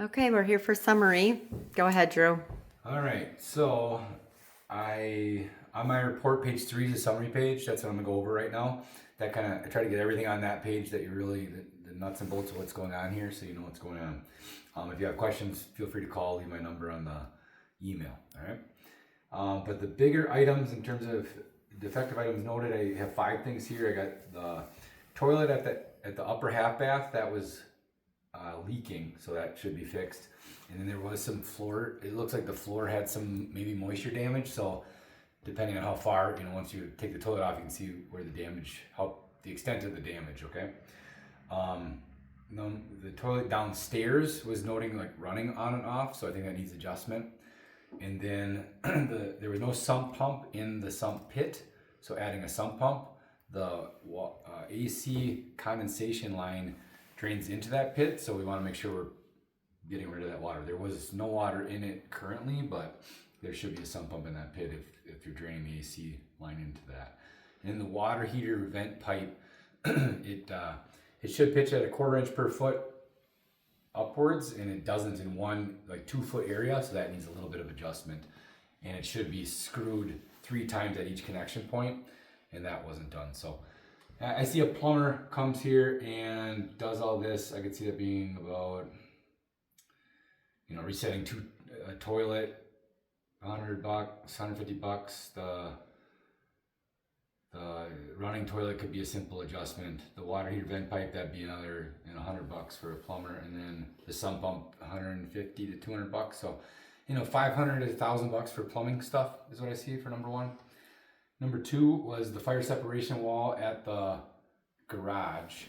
Okay, we're here for summary. Go ahead, Drew. All right, so on my report, page 3 is a summary page. That's what I'm gonna go over right now. That kind of I try to get everything on that page that you really the nuts and bolts of what's going on here, so you know what's going on. If you have questions, feel free to call. Leave my number on the email. All right. But the bigger items in terms of defective items noted, I have 5 things here. I got the toilet at the upper half bath that was leaking, so that should be fixed. And then there was some floor. It looks like the floor had some maybe moisture damage. So depending on how far, once you take the toilet off, you can see where the damage, how the extent of the damage. Okay. The toilet downstairs was noting like running on and off, so I think that needs adjustment. And then there was no sump pump in the sump pit, so adding a sump pump. The AC condensation line drains into that pit, so we want to make sure we're getting rid of that water. There was no water in it currently, but there should be a sump pump in that pit if you're draining the AC line into that. And the water heater vent pipe, it should pitch at a 1/4 inch per foot upwards, and it doesn't in one 2 foot area, so that needs a little bit of adjustment. And it should be screwed 3 times at each connection point, and that wasn't done. So I see a plumber comes here and does all this. I could see that being about, resetting a toilet, $100, $150. The running toilet could be a simple adjustment. The water heater vent pipe, that'd be another $100 for a plumber, and then the sump pump $150 to $200. So $500 to $1,000 for plumbing stuff is what I see for number 1. Number 2 was the fire separation wall at the garage.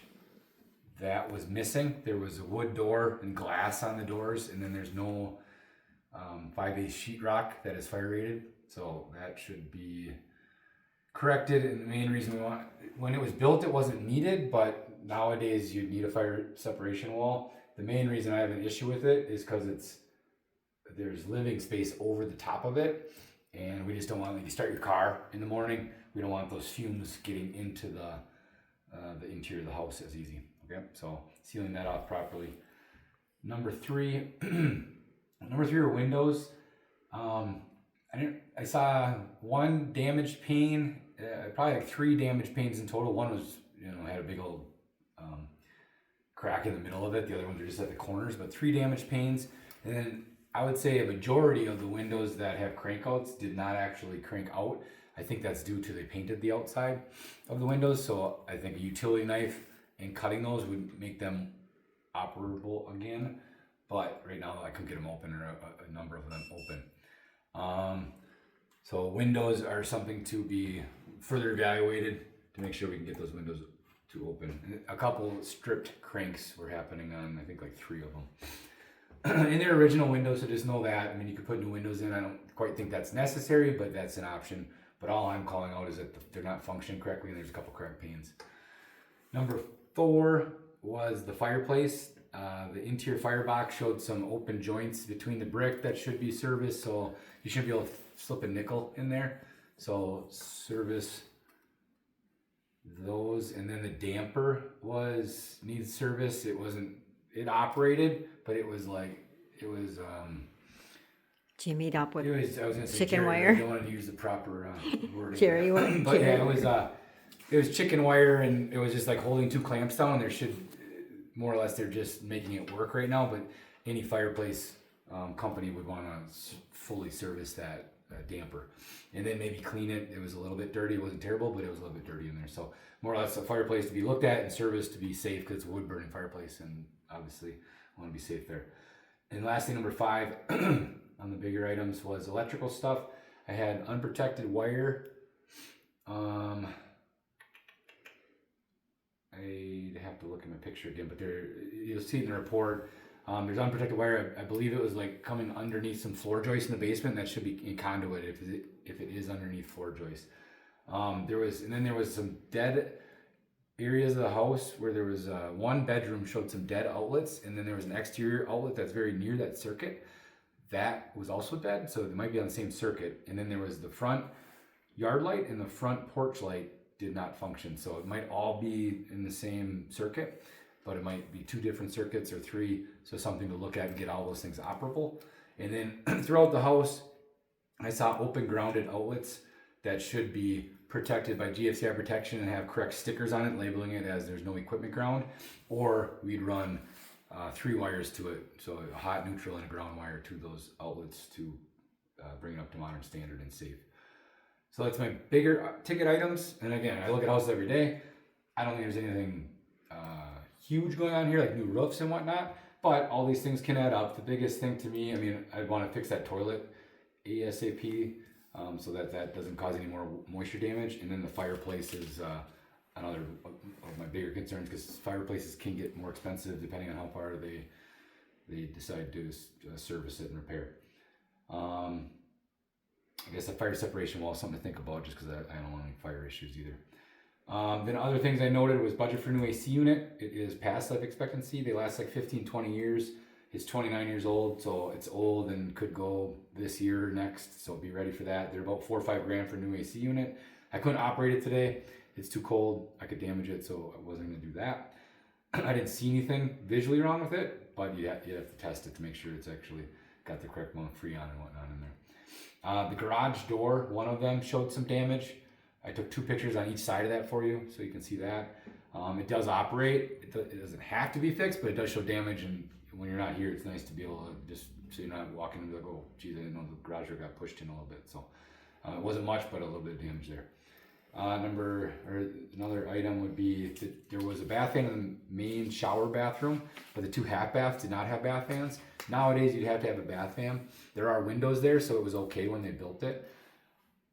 That was missing. There was a wood door and glass on the doors, and then there's no 5/8 sheetrock that is fire rated. So that should be corrected. And the main reason when it was built, it wasn't needed, but nowadays you'd need a fire separation wall. The main reason I have an issue with it is because there's living space over the top of it, and we just don't want, you start your car in the morning, we don't want those fumes getting into the interior of the house as easy. Okay, so sealing that off properly. Number 3, are windows. I saw 1 damaged pane, probably 3 damaged panes in total. One was, had a big old crack in the middle of it. The other ones are just at the corners, but 3 damaged panes. And then I would say a majority of the windows that have crankouts did not actually crank out. I think that's due to they painted the outside of the windows. So I think a utility knife and cutting those would make them operable again. But right now I couldn't get them open, or a number of them open. So windows are something to be further evaluated to make sure we can get those windows to open. And a couple stripped cranks were happening on, I think 3 of them. In their original windows, so just know that. I mean, you could put new windows in. I don't quite think that's necessary, but that's an option. But all I'm calling out is that they're not functioning correctly, and there's a couple cracked panes. Number 4 was the fireplace. The interior firebox showed some open joints between the brick that should be serviced, so you should be able to slip a nickel in there. So service those. And then the damper needs service. It operated, but it was Jimmied up with I was gonna say chicken Jerry, wire. I don't want to use the proper wording. Jerry, But yeah, it was chicken wire, and it was just holding 2 clamps down. There should, more or less, they're just making it work right now, but any fireplace company would want to fully service that damper, and then maybe clean it. It was a little bit dirty. It wasn't terrible, but it was a little bit dirty in there. So more or less, a fireplace to be looked at and serviced to be safe, because it's a wood burning fireplace, and obviously I want to be safe there. And lastly, number 5 on the bigger items was electrical stuff. I had unprotected wire. I'd have to look at my picture again, but you'll see it in the report. There's unprotected wire. I believe it was coming underneath some floor joists in the basement. That should be in conduit if it is underneath floor joists. There was some dead areas of the house where there was 1 bedroom showed some dead outlets, and then there was an exterior outlet that's very near that circuit that was also dead, so it might be on the same circuit. And then there was the front yard light and the front porch light did not function, so it might all be in the same circuit. but it might be 2 different circuits or 3. So something to look at and get all those things operable. And then throughout the house, I saw open grounded outlets that should be protected by GFCI protection and have correct stickers on it, labeling it as there's no equipment ground, or we'd run 3 wires to it, so a hot, neutral, and a ground wire to those outlets to bring it up to modern standard and safe. So that's my bigger ticket items. And again, I look at houses every day. I don't think there's anything huge going on here, like new roofs and whatnot, but all these things can add up. The biggest thing to me, I mean, I'd want to fix that toilet ASAP, so that doesn't cause any more moisture damage. And then the fireplace is another of my bigger concerns, because fireplaces can get more expensive depending on how far they decide to service it and repair. I guess a fire separation wall is something to think about, just because I don't want any fire issues either. Then other things I noted was budget for new AC unit. It is past life expectancy. They last like 15, 20 years. It's 29 years old, so it's old and could go this year or next, so be ready for that. They're about $4 or $5 grand for a new AC unit. I couldn't operate it today. It's too cold. I could damage it, so I wasn't going to do that. I didn't see anything visually wrong with it, but you have to test it to make sure it's actually got the correct amount of Freon and whatnot in there. The garage door, one of them showed some damage. I took 2 pictures on each side of that for you, so you can see that. It does operate. It doesn't have to be fixed, but it does show damage, and when you're not here, it's nice to be able to just, so you're not walking into like, oh, geez, I didn't know the garage door got pushed in a little bit. So it wasn't much, but a little bit of damage there. Another item would be that there was a bath fan in the main shower bathroom, but the 2 half baths did not have bath fans. Nowadays, you'd have to have a bath fan. There are windows there, so it was okay when they built it.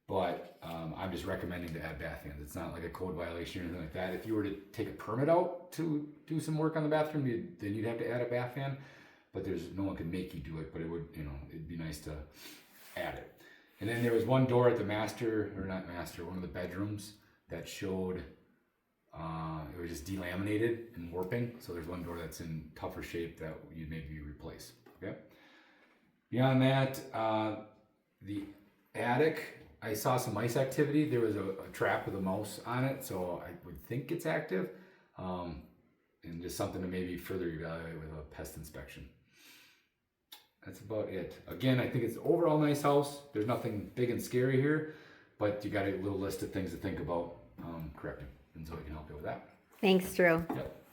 But I'm just recommending to add bath fans. It's not like a code violation or anything like that. If you were to take a permit out to do some work on the bathroom, then you'd have to add a bath fan. But there's no one can make you do it. But it would, it'd be nice to add it. And then there was one door at the one of the bedrooms that showed it was just delaminated and warping. So there's one door that's in tougher shape that you'd maybe replace. Okay. Beyond that, the attic, I saw some mice activity. There was a trap with a mouse on it, so I would think it's active. And just something to maybe further evaluate with a pest inspection. That's about it. Again, I think it's an overall nice house. There's nothing big and scary here, but you got a little list of things to think about correcting. And so we can help you with that. Thanks, Drew. Yep.